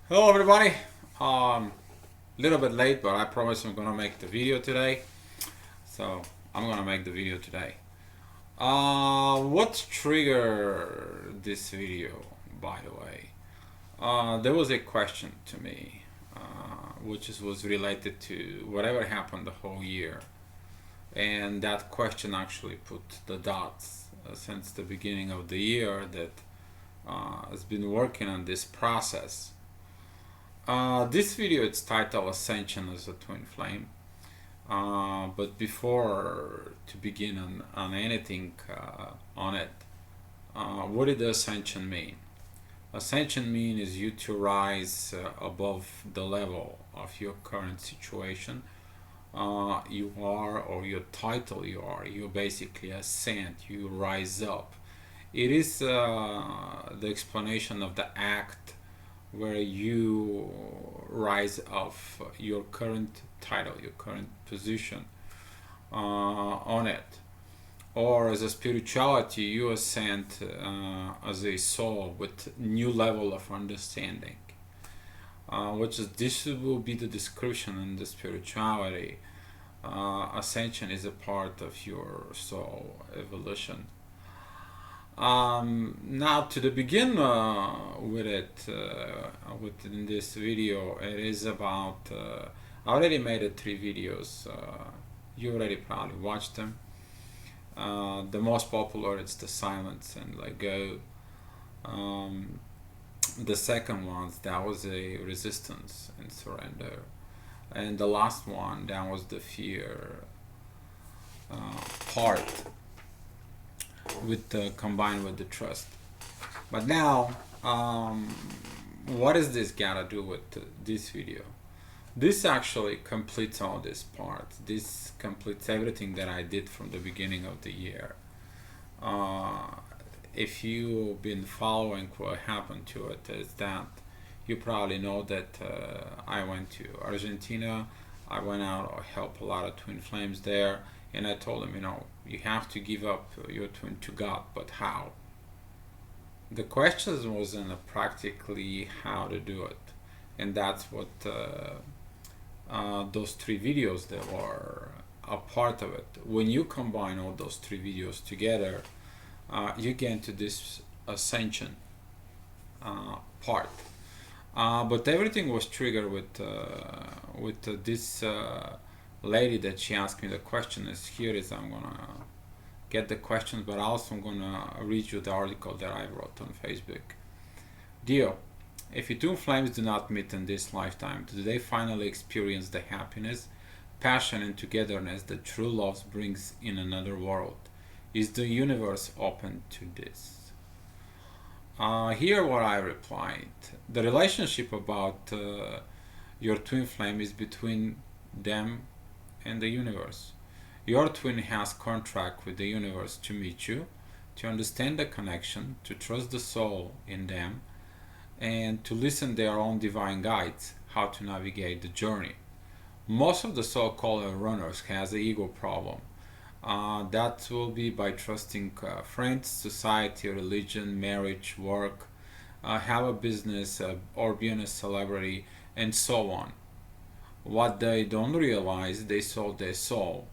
Hello everybody. Little bit late, but I promise I'm gonna make the video today. So I'm gonna make the video today. What triggered this video, by the way? There was a question to me, was related to whatever happened the whole year, and that question actually put the dots since the beginning of the year that has been working on this process. This video it's titled Ascension as a Twin Flame. But before to begin on anything on it, what did the Ascension mean? Ascension mean is you to rise above the level of your current situation. You are, or your title you basically ascend, you rise up. It is the explanation of the act where you rise off your current title, your current position on it. Or as a spirituality, you ascend as a soul with new level of understanding. Which is this will be the description in the spirituality. Ascension is a part of your soul evolution. Now to the begin with it, within this video, it is about. I already made 3 videos. You already probably watched them. The most popular is the silence and let go. The second one that was a resistance and surrender, and the last one that was the fear part with combined with the trust. But now, what is this gotta do with this video? This actually completes all this part. This completes everything that I did from the beginning of the year. If you've been following what happened to it, is that you probably know that I went to Argentina. I went out, I helped a lot of twin flames there, and I told them, you have to give up your twin to God, but how? The question wasn't practically how to do it, and that's what those 3 videos that were a part of it. When you combine all those 3 videos together, you get into this ascension part. But everything was triggered with this lady that she asked me the question. I'm gonna get the questions, but also I'm gonna read you the article that I wrote on Facebook. Dio, if your twin flames do not meet in this lifetime, do they finally experience the happiness, passion, and togetherness that true love brings in another world? Is the universe open to this? Here what I replied. The relationship about your twin flame is between them and the universe. Your twin has contract with the universe to meet you, to understand the connection, to trust the soul in them, and to listen their own divine guides how to navigate the journey. Most of the so-called runners has an ego problem. That will be by trusting friends, society, religion, marriage, work, have a business, or being a celebrity, and so on. What they don't realize, they sold their soul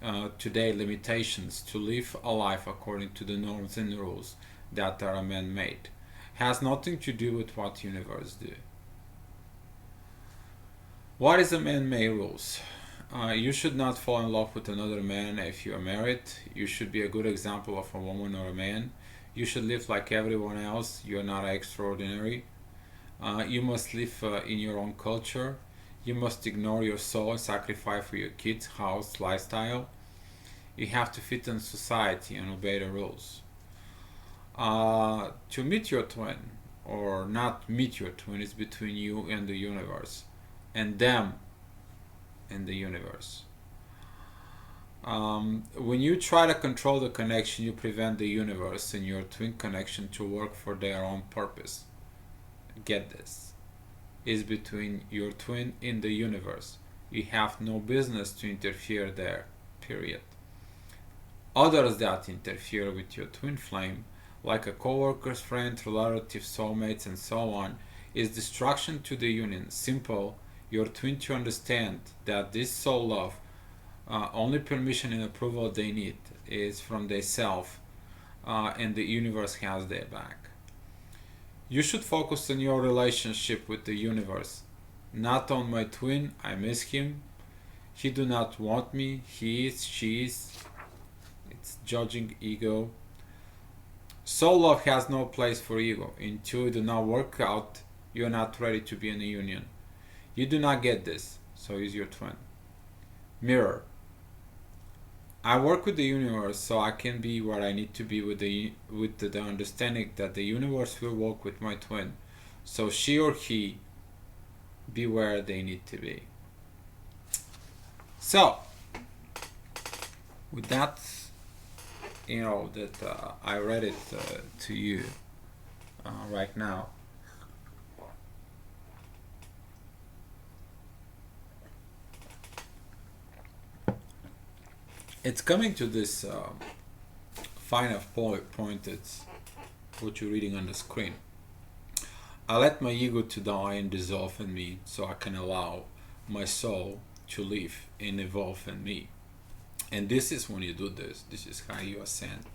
to their limitations to live a life according to the norms and rules that are man-made. Has nothing to do with what universe do. What is the man-made rules? You should not fall in love with another man if you are married. You should be a good example of a woman or a man. You should live like everyone else. You are not extraordinary. You must live in your own culture. You must ignore your soul and sacrifice for your kids, house, lifestyle. You have to fit in society and obey the rules. To meet your twin, or not meet your twin, is between you and the universe, and them and the universe. When you try to control the connection, you prevent the universe and your twin connection to work for their own purpose. Get this. Is between your twin and the universe. You have no business to interfere there, period. Others that interfere with your twin flame, like a co-worker's friend, relative, soulmates, and so on, is destruction to the union. Simple, your twin to understand that this soul love, only permission and approval they need is from their self, and the universe has their back. You should focus on your relationship with the universe, not on my twin. I miss him. He do not want me. He is, she is. It's judging ego. Soul love has no place for ego. Until you do not work out, you are not ready to be in a union. You do not get this, so is your twin. Mirror. I work with the universe so I can be where I need to be with the understanding that the universe will work with my twin, so she or he be where they need to be. So, with that, I read it to you right now. It's coming to this final point. It's what you're reading on the screen. I let my ego to die and dissolve in me so I can allow my soul to live and evolve in me. And this is when you do this. This is how you ascend.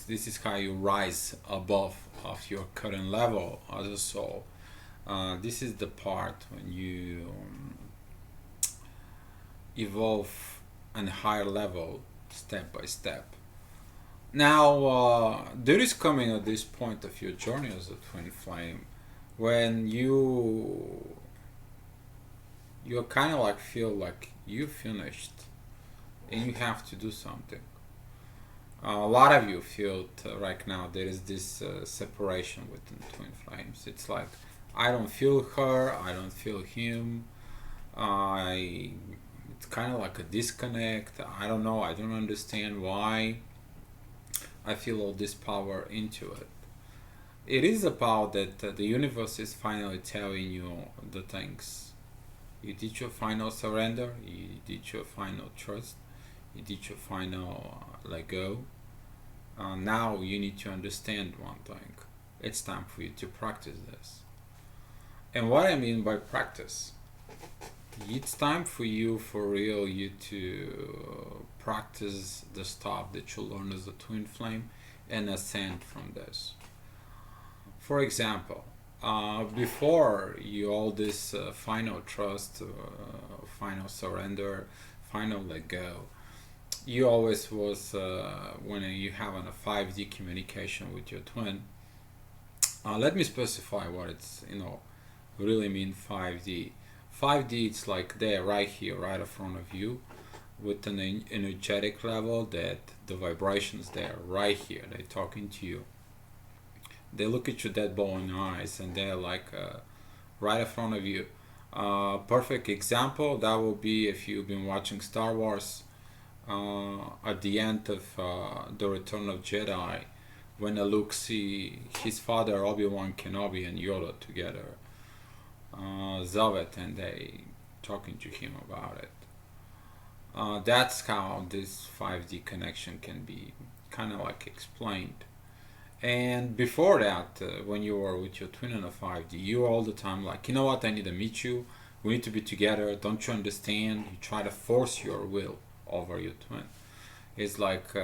This is how you rise above of your current level as a soul. This is the part when you evolve on a higher level, step by step. Now, there is coming at this point of your journey as a twin flame when you're kind of like feel like you finished and you have to do something. A lot of you feel right now there is this separation within twin flames. It's like, I don't feel her, I don't feel him. It's kind of like a disconnect. I don't know, I don't understand why I feel all this power into it. It is about that the universe is finally telling you the things. You did your final surrender, you did your final trust, you did your final let go. Now you need to understand one thing. It's time for you to practice this. And what I mean by practice, it's time for you, for real, you to practice the stuff that you learn as a twin flame and ascend from this. For example, before you all this final trust, final surrender, final let go, you always was when you have a 5D communication with your twin. Let me specify what it's really mean 5D. 5D, it's like they're right here, right in front of you, with an energetic level that the vibrations there, right here, they're talking to you. They look at your dead ball in the eyes and they're like right in front of you. Perfect example, that will be if you've been watching Star Wars, at the end of The Return of Jedi, when Luke see his father Obi-Wan Kenobi and Yoda together. Zavet, and they talking to him about it. That's how this 5D connection can be kind of like explained. And before that, when you were with your twin in a 5D, you were all the time like, you know what, I need to meet you, we need to be together, don't you understand? You try to force your will over your twin. It's like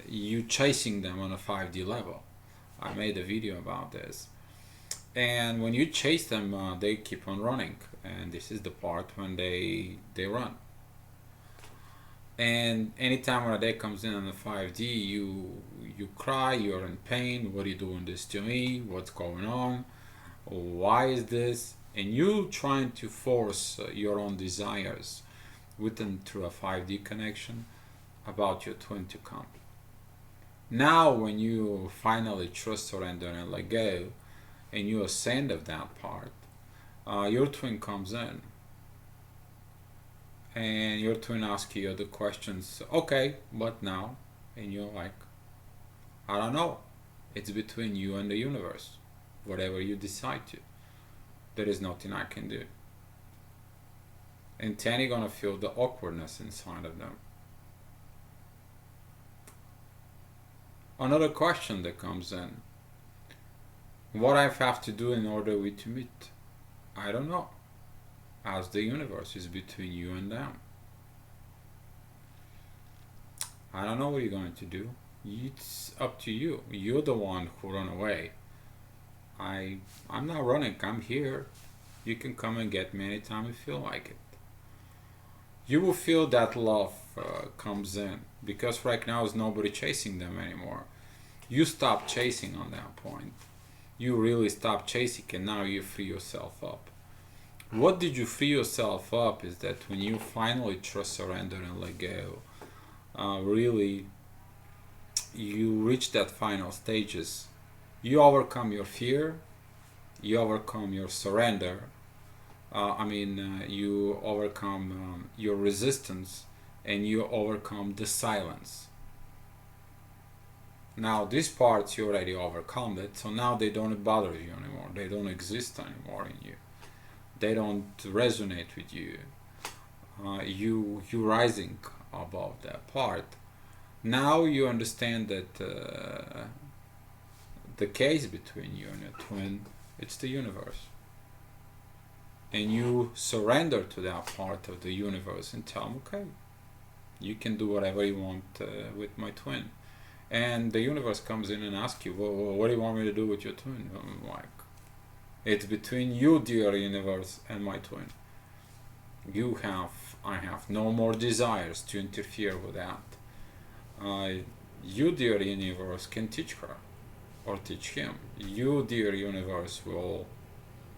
you chasing them on a 5D level. I made a video about this. And when you chase them, they keep on running. And this is the part when they run. And anytime when a day comes in on the 5D, you cry, you're in pain. What are you doing this to me? What's going on? Why is this? And you trying to force your own desires within through a 5D connection about your twin to come. Now when you finally trust, surrender, and let go, and you ascend of that part, your twin comes in. And your twin asks you the questions, okay, what now? And you're like, I don't know. It's between you and the universe. Whatever you decide to. There is nothing I can do. And then you're gonna feel the awkwardness inside of them. Another question that comes in. What I have to do in order we to meet? I don't know. As the universe is between you and them. I don't know what you're going to do. It's up to you. You're the one who run away. I'm not running. I'm here. You can come and get me anytime you feel like it. You will feel that love comes in, because right now is nobody chasing them anymore. You stop chasing on that point. You really stop chasing, and now you free yourself up. What did you free yourself up is that when you finally trust, surrender, and let go, really you reach that final stages. You overcome your fear, you overcome your surrender, you overcome your resistance, and you overcome the silence. Now these parts you already overcome it, so now they don't bother you anymore. They don't exist anymore in you. They don't resonate with you. You rising above that part. Now you understand that the case between you and your twin, it's the universe. And you surrender to that part of the universe and tell them, okay, you can do whatever you want with my twin. And the universe comes in and asks you, well, what do you want me to do with your twin? I'm like, it's between you, dear universe, and my twin. I have no more desires to interfere with that. You, dear universe, can teach her or teach him. You, dear universe, will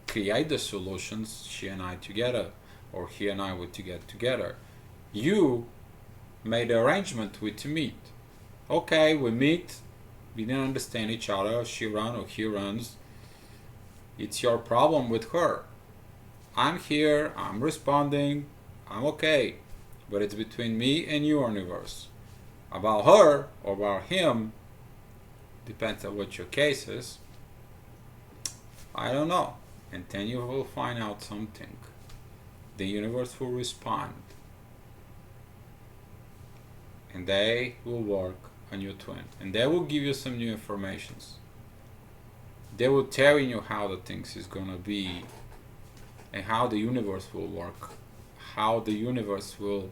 create the solutions, she and I together, or he and I would to get together. You made an arrangement with to meet. Okay, we meet, we didn't understand each other, she runs or he runs. It's your problem with her. I'm here, I'm responding, I'm okay. But it's between me and you, universe. About her or about him, depends on what your case is, I don't know. And then you will find out something. The universe will respond. And they will work on your twin. And they will give you some new informations. They will tell you how the things is gonna be, and how the universe will work, how the universe will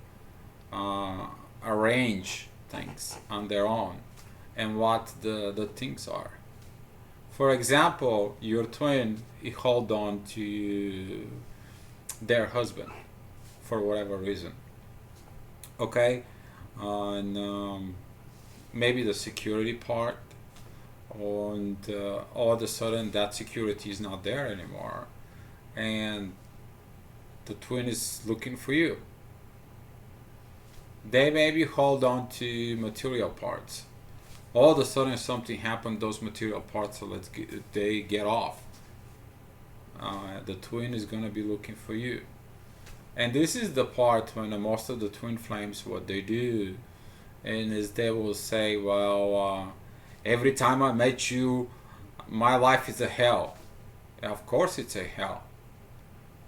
arrange things on their own, and what the things are. For example, your twin hold on to their husband for whatever reason. Okay, and maybe the security part, and all of a sudden that security is not there anymore, and the twin is looking for you. They maybe hold on to material parts. All of a sudden something happened, those material parts, so they get off. The twin is going to be looking for you. And this is the part when most of the twin flames, what they do, and is they will say, well, every time I met you, my life is a hell. Of course it's a hell.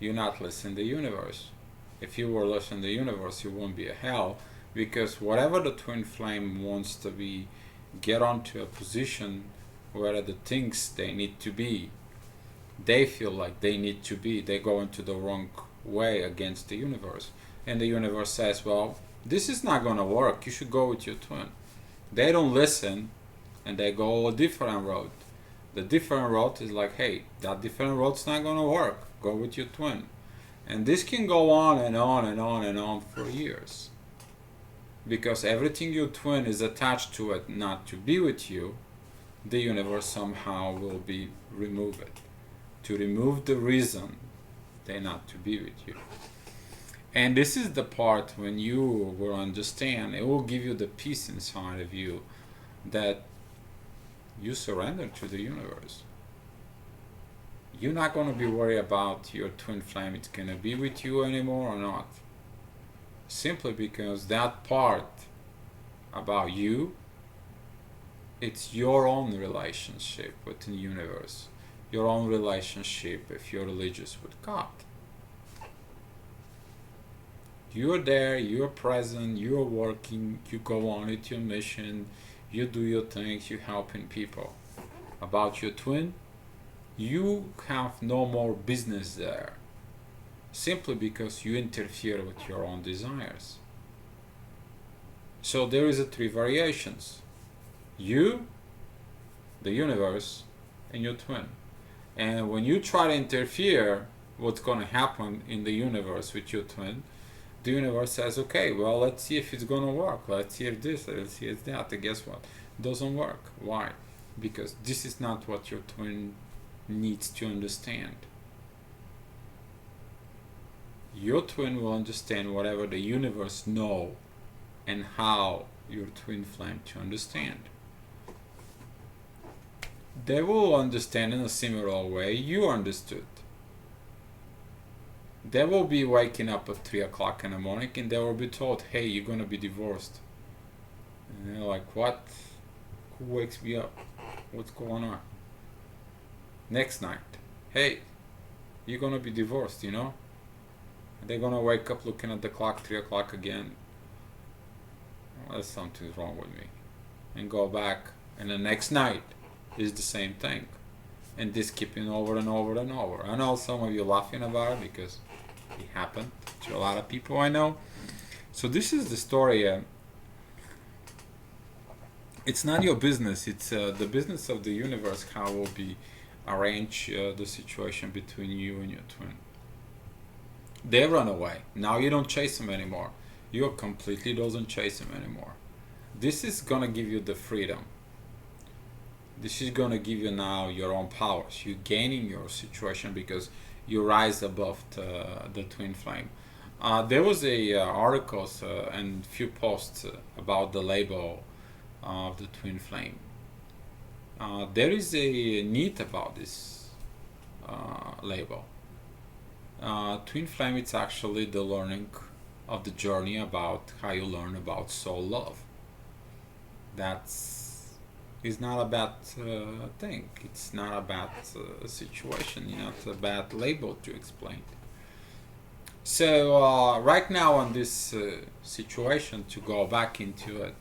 You're not listening to the universe. If you were listening to the universe, you won't be a hell, because whatever the twin flame wants to be, get onto a position where the things they need to be, they feel like they need to be, they go into the wrong way against the universe. And the universe says, well, this is not going to work, you should go with your twin. They don't listen, and they go a different road. The different road is like, hey, that different road's not going to work, go with your twin. And this can go on and on and on and on for years, because everything your twin is attached to it not to be with you, the universe somehow will be remove it, to remove the reason they not to be with you. And this is the part when you will understand, it will give you the peace inside of you that you surrender to the universe. You're not going to be worried about your twin flame, it's going to be with you anymore or not. Simply because that part about you, it's your own relationship with the universe, your own relationship if you're religious with God. You're there, you're present, you're working, you go on with your mission, you do your things, you're helping people. About your twin, You have no more business there, simply because you interfere with your own desires. So there is a three variations: you, the universe, and your twin. And when you try to interfere what's going to happen in the universe with your twin, the universe says, okay, well, let's see if it's going to work. Let's see if this, let's see if that. And guess what? It doesn't work. Why? Because this is not what your twin needs to understand. Your twin will understand whatever the universe knows and how your twin flame to understand. They will understand in a similar way you understood. They will be waking up at 3 o'clock in the morning and they will be told, hey, you're going to be divorced. And they're like, what? Who wakes me up? What's going on? Next night, hey, you're going to be divorced, you know? And they're going to wake up looking at the clock, 3 o'clock again. Well, there's something wrong with me. And go back. And the next night is the same thing. And this keeping over and over and over. I know some of you laughing about it because it happened to a lot of people I know. So this is the story. It's not your business. It's the business of the universe how will be arrange the situation between you and your twin. They run away. Now you don't chase them anymore. You completely doesn't chase them anymore. This is gonna give you the freedom. This is going to give you now your own powers. You're gaining your situation because you rise above the twin flame. There was a articles and few posts about the label of the twin flame. There is a need about this label. Twin flame, it's actually the learning of the journey about how you learn about soul love. It's not a bad thing. It's not a bad situation. It's a bad label to explain. So right now on this situation, to go back into it,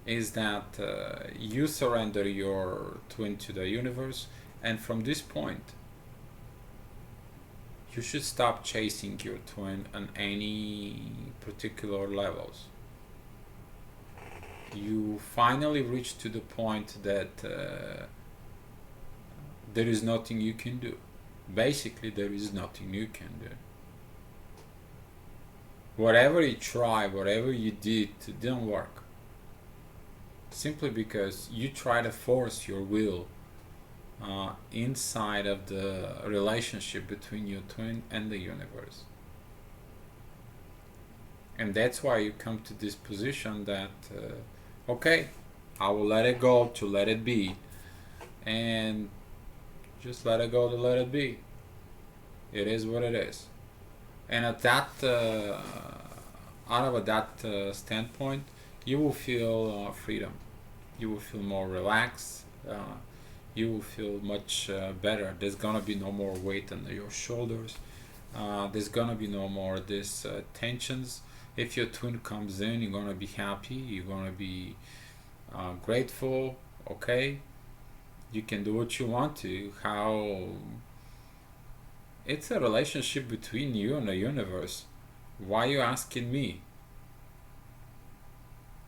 is that you surrender your twin to the universe, and from this point, you should stop chasing your twin on any particular levels. You finally reach to the point that there is nothing you can do. Basically, there is nothing you can do. Whatever you try, whatever you did, it didn't work. Simply because you try to force your will inside of the relationship between your twin and the universe. And that's why you come to this position that okay, I will let it go to let it be, and just let it go to let it be. It is what it is. And at that, out of that standpoint, you will feel freedom. You will feel more relaxed. You will feel much better. There's gonna be no more weight on your shoulders. There's gonna be no more this tensions. If your twin comes in, you're gonna be happy. You're gonna be grateful. Okay, you can do what you want to. How it's a relationship between you and the universe. Why are you asking me?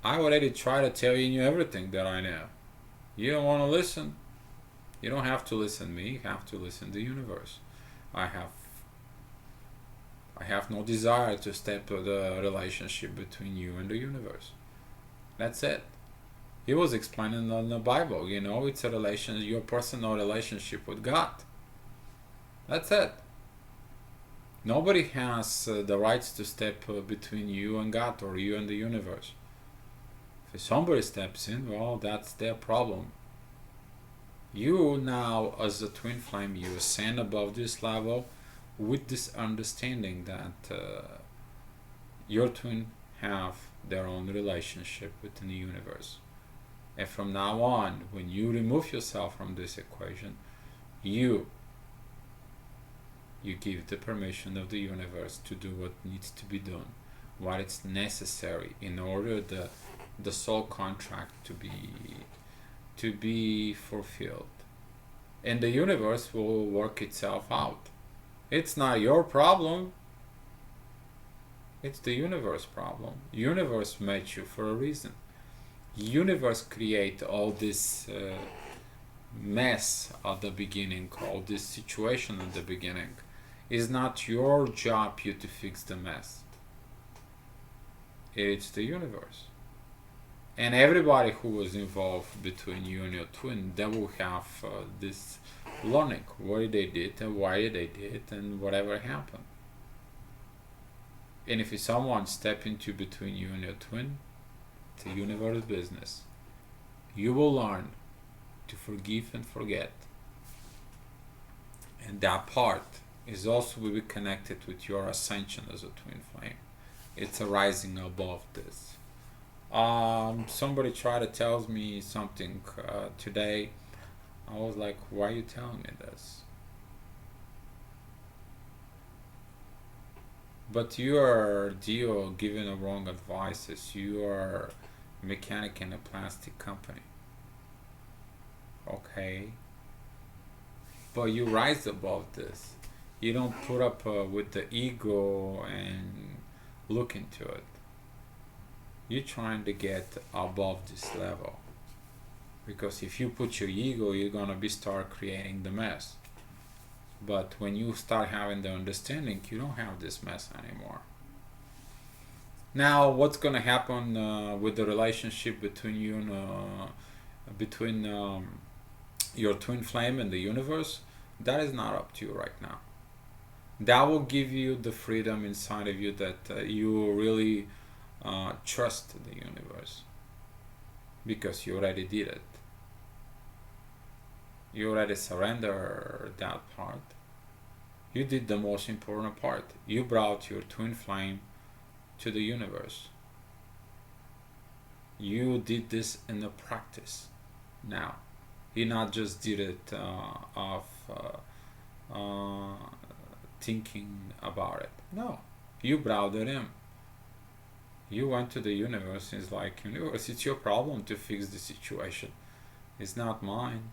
I already tried to tell you everything that I know. You don't want to listen. You don't have to listen to me. You have to listen to the universe. I have no desire to step to the relationship between you and the universe. That's it. He was explaining in the Bible, it's a relation, your personal relationship with God. That's it. Nobody has the rights to step between you and God or you and the universe. If somebody steps in, well, that's their problem. You now, as a twin flame, you ascend above this level with this understanding that your twin have their own relationship within the universe. And from now on, when you remove yourself from this equation, you give the permission of the universe to do what needs to be done, what is necessary in order the soul contract to be fulfilled. and the universe will work itself out. It's not your problem. It's the universe problem. Universe made you for a reason. Universe create all this mess at the beginning, all this situation at the beginning. It's not your job you to fix the mess. It's the universe. And everybody who was involved between you and your twin, they will have this learning what they did and why they did and whatever happened. And if someone step into between you and your twin, it's a universe business. You will learn to forgive and forget. And that part is also will be connected with your ascension as a twin flame. It's a rising above this. Somebody tried to tell me something today. I was like, why are you telling me this? But you are Dio giving the wrong advices. You are a mechanic in a plastic company. Okay? But you rise above this. You don't put up with the ego and look into it. You're trying to get above this level. Because if you put your ego, you're gonna be start creating the mess. But when you start having the understanding, you don't have this mess anymore. Now, what's gonna happen with the relationship between you and between your twin flame and the universe? That is not up to you right now. That will give you the freedom inside of you that you really trust the universe, because you already did it. You already surrendered that part. You did the most important part. You brought your twin flame to the universe. You did this in the practice now. You not just did it of thinking about it. No, you brought it in. You went to the universe. It's like, universe, it's your problem to fix the situation. It's not mine.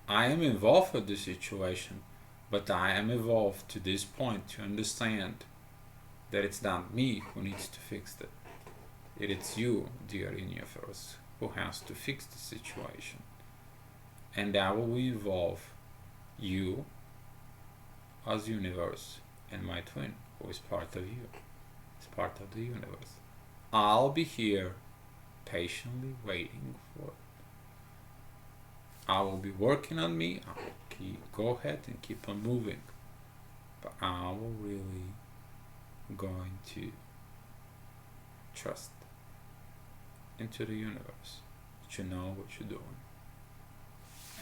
I am involved with the situation, but I am involved to this point to understand that it's not me who needs to fix it. It is you, dear universe, who has to fix the situation. And that will involve you as universe and my twin, who is part of you. It's part of the universe. I'll be here patiently waiting for it. I will be working on me. I will go ahead and keep on moving. But I will really going to trust into the universe that you know what you're doing.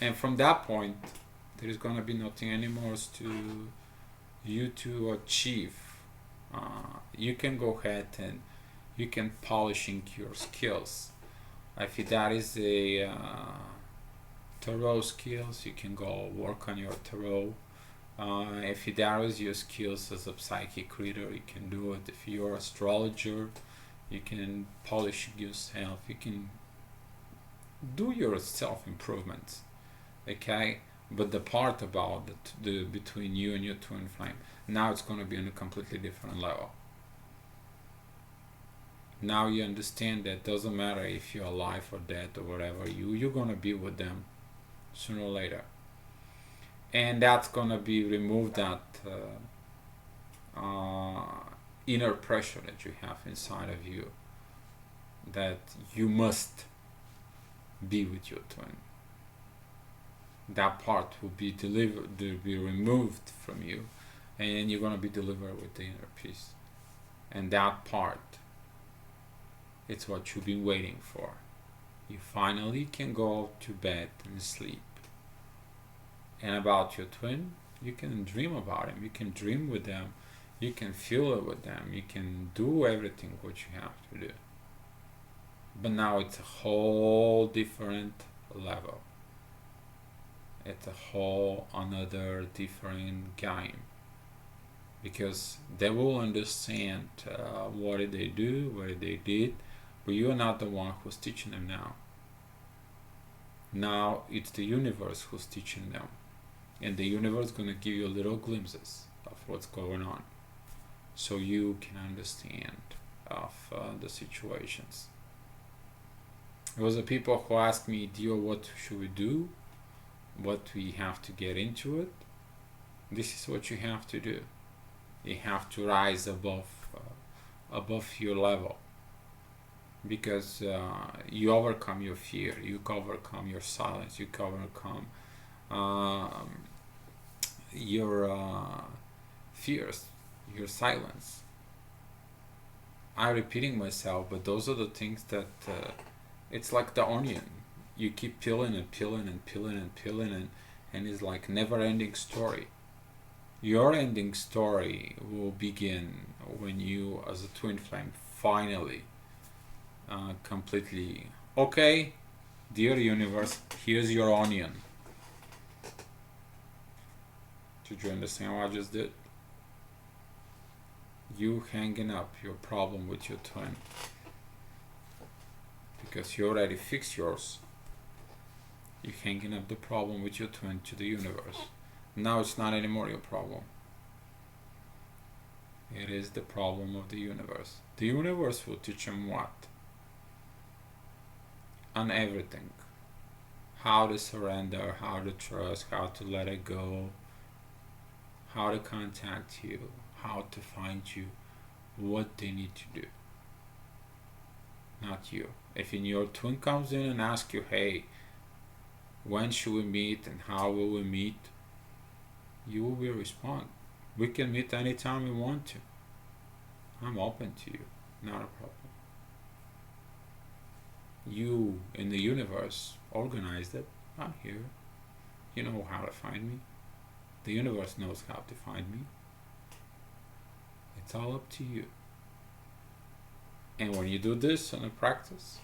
And from that point, there is going to be nothing anymore to you to achieve. You can go ahead and you can polishing your skills. If that is a tarot skills, you can go work on your tarot. If that is your skills as a psychic reader, you can do it. If you're an astrologer, you can polish yourself. You can do your self-improvements. Okay? But the part about the between you and your twin flame, now it's going to be on a completely different level. Now you understand that doesn't matter if you're alive or dead or whatever, you're going to be with them sooner or later. And that's going to be removed, that inner pressure that you have inside of you, that you must be with your twin. That part will be delivered, will be removed from you, and you're going to be delivered with the inner peace. And that part, it's what you've been waiting for. You finally can go to bed and sleep. And about your twin, you can dream about him, you can dream with them, you can feel it with them, you can do everything what you have to do. But now it's a whole different level. It's a whole another different game. Because they will understand what did they do, what they did, but you're not the one who's teaching them now. Now it's the universe who's teaching them, and the universe gonna give you little glimpses of what's going on, so you can understand of the situations. It was the people who asked me, Dio, what should we do? What we have to get into it? This is what you have to do. You have to rise above your level, because you overcome your fear, you overcome your silence, you overcome your fears, your silence. I'm repeating myself, but those are the things that it's like the onion. You keep peeling and peeling and peeling and peeling, and it's like never-ending story. Your ending story will begin when you, as a twin flame, finally completely, okay, dear universe, here's your onion. Did you understand what I just did? You hanging up your problem with your twin, because you already fixed yours. You hanging up the problem with your twin to the universe. Now it's not anymore your problem. It is the problem of the universe. The universe will teach them what? On everything. How to surrender, how to trust, how to let it go, how to contact you, how to find you, what they need to do. Not you. If your twin comes in and asks you, hey, when should we meet and how will we meet? You will respond. We can meet anytime we want to. I'm open to you. Not a problem. You in the universe organized it. I'm here. You know how to find me. The universe knows how to find me. It's all up to you. And when you do this in a practice,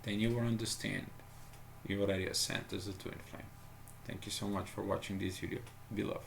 then you will understand. You already ascend as a twin flame. Thank you so much for watching this video. Be loved.